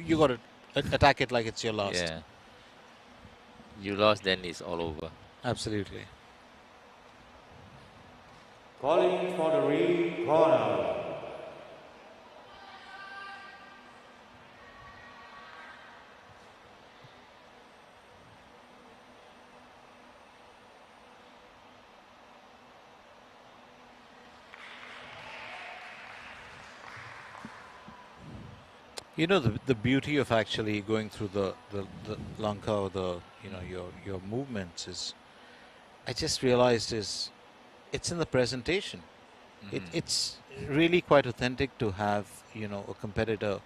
You got to attack it like it's your last. Yeah. You lost, then it's all over. Absolutely. Calling for the ring corner. You know, the beauty of actually going through the Lanka, or the, you know, your movements is, I just realized, is it's in the presentation. It's really quite authentic to have, you know, a competitor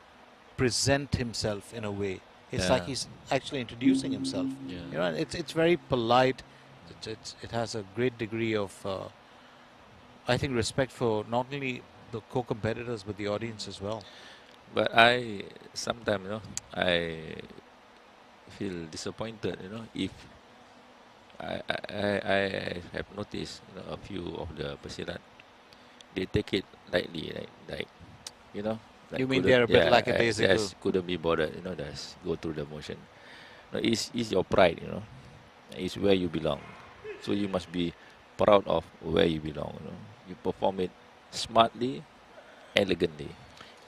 present himself in a way. It's like Yeah. he's actually introducing himself. Yeah. You know, and it's very polite. It has a great degree of, I think, respect for not only the co-competitors but the audience as well. But I sometimes, I feel disappointed, if I have noticed, a few of the pesilat, they take it lightly, like you know, like You mean couldn't, they're a bit yeah, lackadaisical? just couldn't be bothered, just go through the motion. No, it's your pride, it's where you belong. So you must be proud of where you belong. You perform it smartly, elegantly.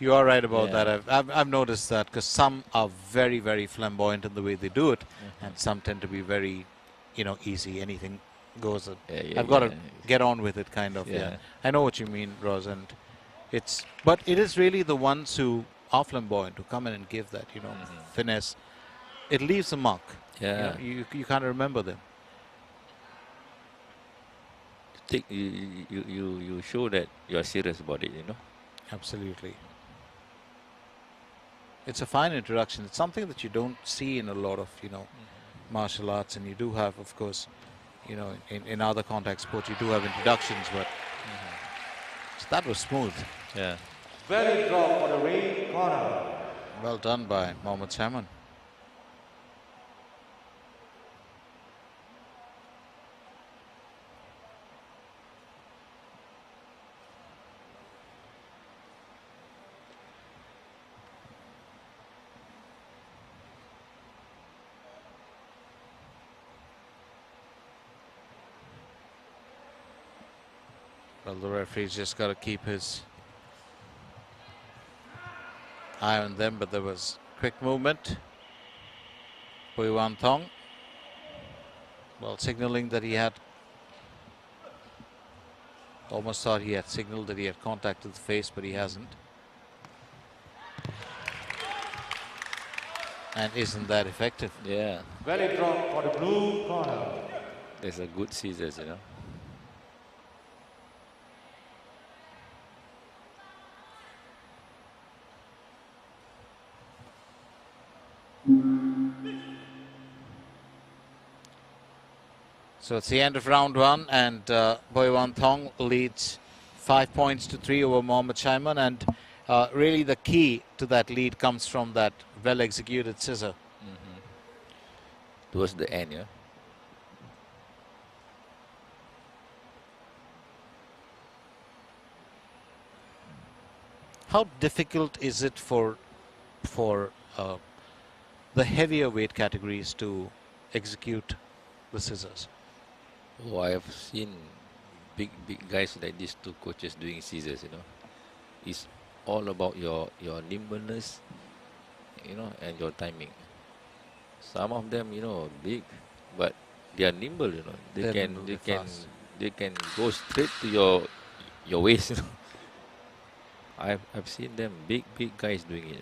You are right about Yeah. that. I've noticed that, because some are very, very flamboyant in the way they do it, and some tend to be very, you know, easy. Anything goes. Yeah, yeah, I've got to yeah. get on with it, kind of. Yeah, Yeah. I know what you mean, Roz, and but it is really the ones who are flamboyant who come in and give that, you know, finesse. It leaves a mark. Yeah. You can't remember them. You show that you are serious about it. Absolutely. It's a fine introduction. It's something that you don't see in a lot of, you know, martial arts, and you do have, of course, you know, in other contact sports, you do have introductions, but so that was smooth. Yeah. Belly drop for the ring corner. Well done by MUH SAIMAN. Well, the referee's just got to keep his eye on them, but there was quick movement. BUI VAN THONG, well, signaling that he had, almost thought he had signaled that he had contact with the face, but he hasn't. And isn't that effective? Yeah. Belly drop for the blue corner. There's a good scissors. So it's the end of round one, and BUI VAN THONG leads 5 points to 3 over MUH SAIMAN, and really the key to that lead comes from that well-executed scissor. Towards the end, yeah. How difficult is it for the heavier weight categories to execute the scissors? Oh, I have seen big guys like these two coaches doing scissors. It's all about your nimbleness, and your timing. Some of them, big, but they are nimble. They They're can nimble, they they're can fast. they can go straight to your waist. I've seen them big guys doing it.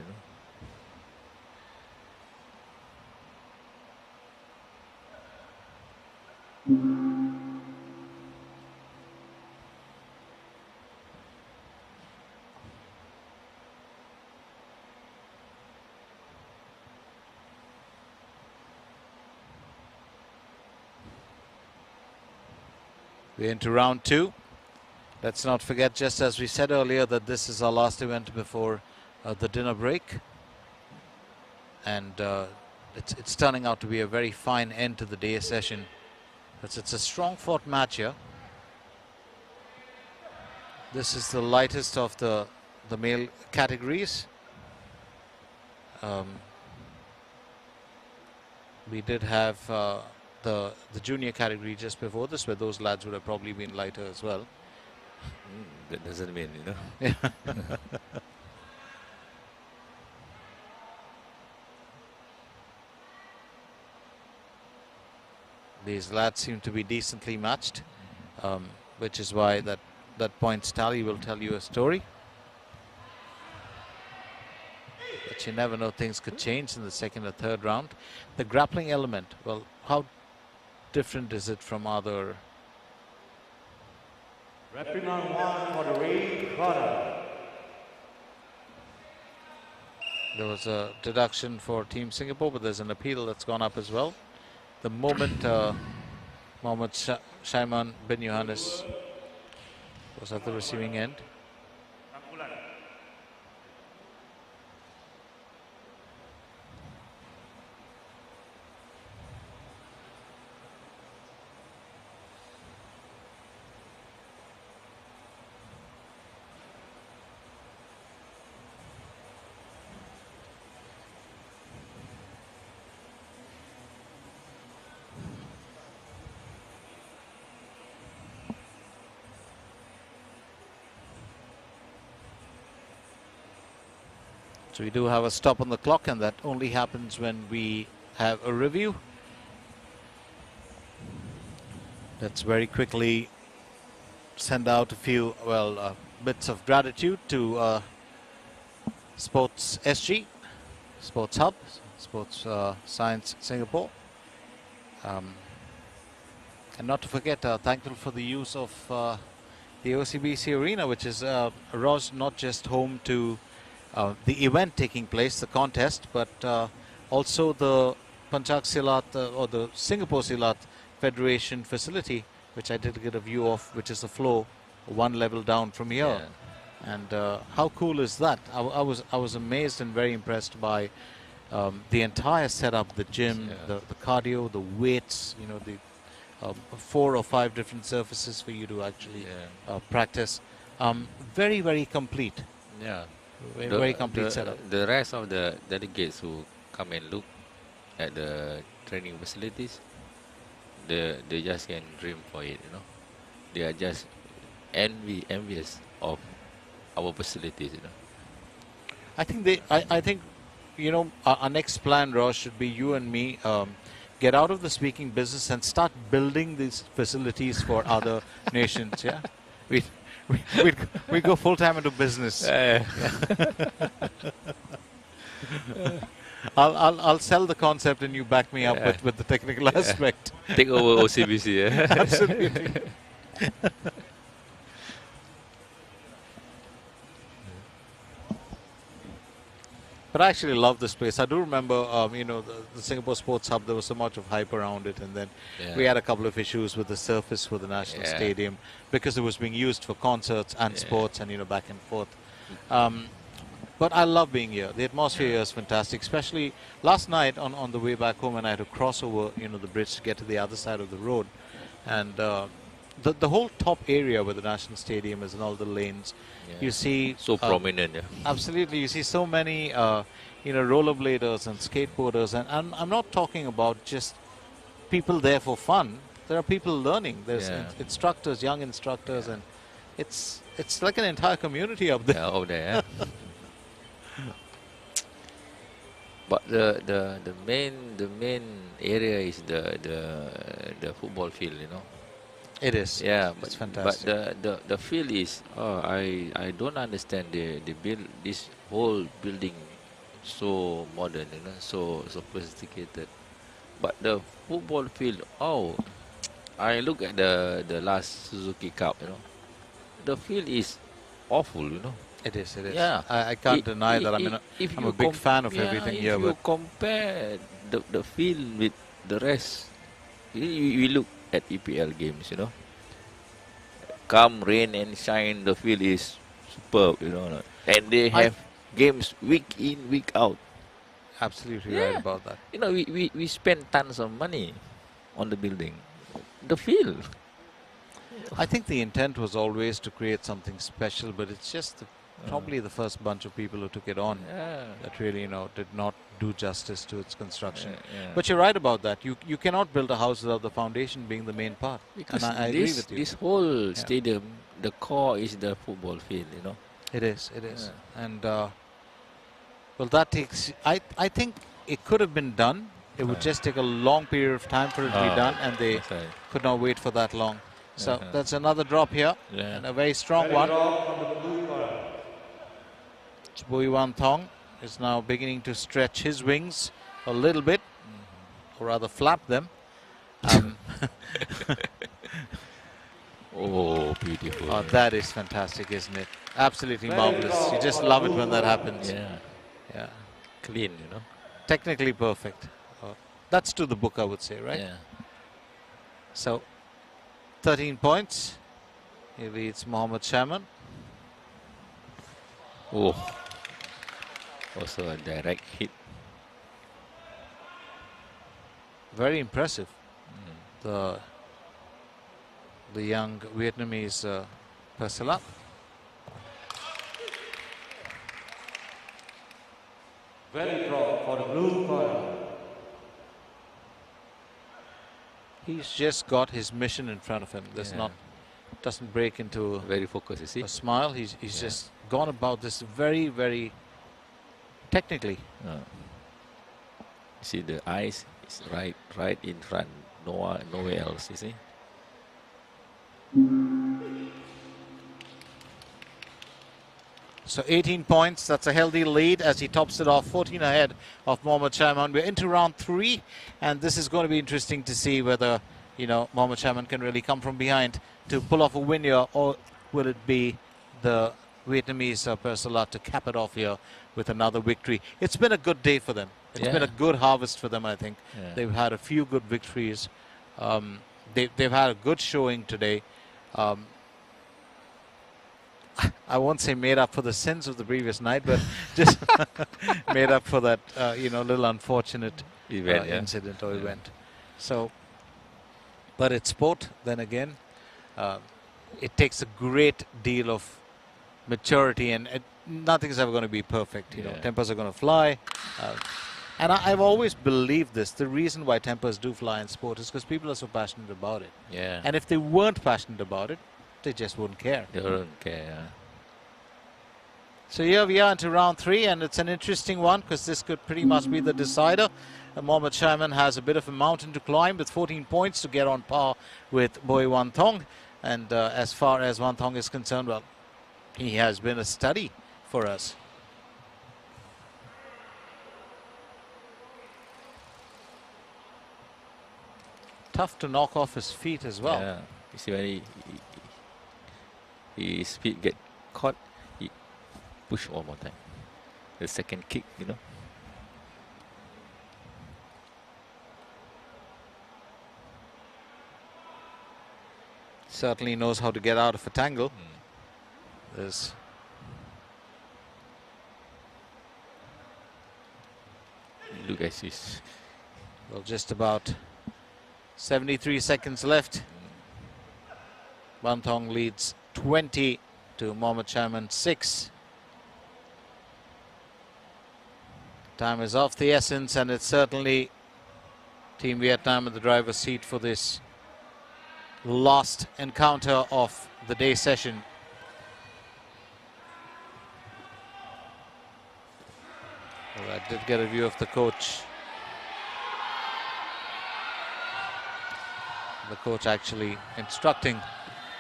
We're into round two. Let's not forget, just as we said earlier, that this is our last event before the dinner break. And it's turning out to be a very fine end to the day session. It's a strong fought match here. This is the lightest of the male categories. Um, we did have the junior category just before this, where those lads would have probably been lighter as well. That doesn't mean, you know. Yeah. These lads seem to be decently matched, which is why that points tally will tell you a story. But you never know, things could change in the second or third round. The grappling element, well, how different is it from other? Reprimand 1 for the red corner. There was a deduction for Team Singapore, but there's an appeal that's gone up as well. The moment Mohammed Saiman bin Yohannes was at the receiving end. So we do have a stop on the clock, and that only happens when we have a review. Let's very quickly send out a few, bits of gratitude to Sports SG, Sports Hub, Sports Science Singapore. And not to forget, thankful for the use of the OCBC Arena, which is Raj, not just home to the event taking place, the contest, but also the Pencak Silat or the Singapore Silat Federation facility, which I did get a view of, which is the floor one level down from here. Yeah. And how cool is that? I was amazed and very impressed by the entire setup, the gym, Yeah. the cardio, the weights, you know, the 4 or 5 different surfaces for you to actually practice. Very, very complete. Yeah. Very complete setup. The rest of the delegates who come and look at the training facilities, they just can dream for it, you know. They are just envious of our facilities, you know. I think, you know, our next plan, Ross, should be you and me get out of the speaking business and start building these facilities for other nations. Yeah, we go full time into business. I'll sell the concept and you back me up with the technical aspect. Take over OCBC. Yeah? Absolutely. But I actually love this place. I do remember, you know, the Singapore Sports Hub, there was so much of hype around it. And then we had a couple of issues with the surface for the National Stadium because it was being used for concerts and sports and, you know, back and forth. But I love being here. The atmosphere here is fantastic, especially last night on the way back home, and I had to cross over, you know, the bridge to get to the other side of the road. And the whole top area where the National Stadium is and all the lanes, you see... So prominent, yeah. Absolutely. You see so many, you know, rollerbladers and skateboarders. And I'm not talking about just people there for fun. There are people learning. There's instructors, young instructors, and it's like an entire community up there. Yeah, over there. But the main area is the football field, you know. It is. Yeah, it's fantastic. But the field is I don't understand they build this whole building so modern, you know, so sophisticated. But the football field, I look at the last Suzuki Cup, you know. The field is awful, you know. It is. Yeah. I can't deny that. I'm a big fan of everything here. If you compare the field with the rest, we look at EPL games, you know. Come rain and shine, the field is superb, you know. And they have games week in, week out. Absolutely right about that. You know, we spend tons of money on the building. The field. I think the intent was always to create something special, but it's just probably the first bunch of people who took it on that really, did not do justice to its construction. But you're right about that. You cannot build a house without the foundation being the main part. Because and I agree with you. this whole stadium, the core is the football field, It is, it is. And, well, that takes, I think it could have been done. It would just take a long period of time for it to be done, and they could not wait for that long. So that's another drop here, and a very strong one. BUI VAN THONG is now beginning to stretch his wings a little bit, or rather flap them. Oh, beautiful. Oh, that is fantastic, isn't it? Absolutely marvelous. You just love it when that happens. Yeah. Clean, Technically perfect. That's to the book, I would say, right? Yeah. So, 13 points. He leads MUH SAIMAN. Oh. Also a direct hit. Very impressive. The young Vietnamese Silat. Very draw for the blue corner. He's just got his mission in front of him. There's doesn't break into very focused, you see. a smile. He's just gone about this very, very technically. See, the eyes is right in front, nowhere else, you see. So 18 points, that's a healthy lead as he tops it off, 14 ahead of MUH SAIMAN. We're into round 3, and this is going to be interesting to see whether, MUH SAIMAN can really come from behind to pull off a win here, or will it be the Vietnamese Silat to cap it off here with another victory. It's been a good day for them. It's been a good harvest for them, I think. They've had a few good victories. They've had a good showing today. I won't say made up for the sins of the previous night, but just made up for that, little unfortunate incident or event. So, but it's sport, then again. It takes a great deal of maturity, and nothing's ever going to be perfect. Tempers are going to fly. And I've always believed this. The reason why tempers do fly in sport is because people are so passionate about it. And if they weren't passionate about it, they just wouldn't care. They wouldn't care. So here we are into round 3, and it's an interesting one because this could pretty much be the decider. MUH SAIMAN has a bit of a mountain to climb with 14 points to get on par with BUI VAN THONG. And as far as VAN THONG is concerned, well, he has been a study for us. Tough to knock off his feet as well. Yeah. You see, when his feet get caught, he push one more time. The second kick, Certainly knows how to get out of a tangle. Look at this. Well, just about 73 seconds left. VAN THONG leads 20 to MUH SAIMAN 6. Time is of the essence, and it's certainly Team Vietnam in the driver's seat for this last encounter of the day session. Well, I did get a view of the coach. The coach actually instructing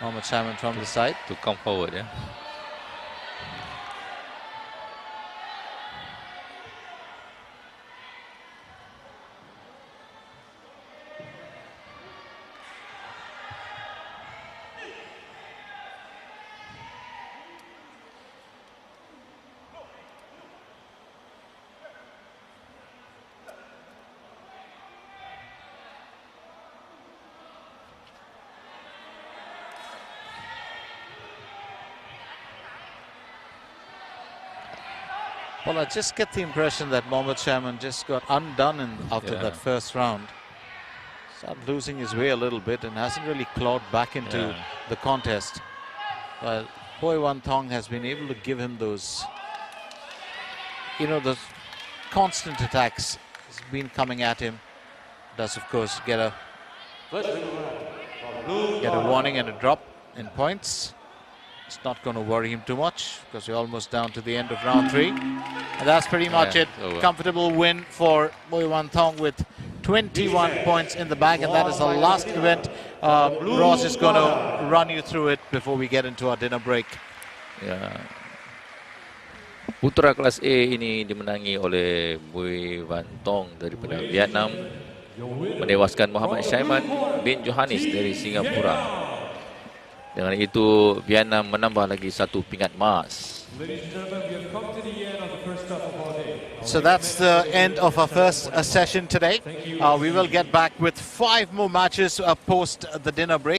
MUH SAIMAN from the side to come forward. Well, I just get the impression that MUH SAIMAN just got undone after that first round. Started losing his way a little bit and hasn't really clawed back into the contest. Well, Boy Van Thong has been able to give him those, those constant attacks. Has been coming at him. Does of course get a warning and a drop in points. It's not going to worry him too much because we're almost down to the end of round 3. And that's pretty much it. Comfortable win for Boy Van Thong with 21 points in the bag, and that is the last event. Ross is going to run you through it before we get into our dinner break. Ya. Putra kelas A ini dimenangi oleh Boy Van Thong daripada Vietnam, menewaskan Muhammad Saiman bin Johannes dari Singapura. Dengan itu Vietnam menambah lagi 1 pingat emas. So that's the end of our first session today. We will get back with 5 more matches post the dinner break.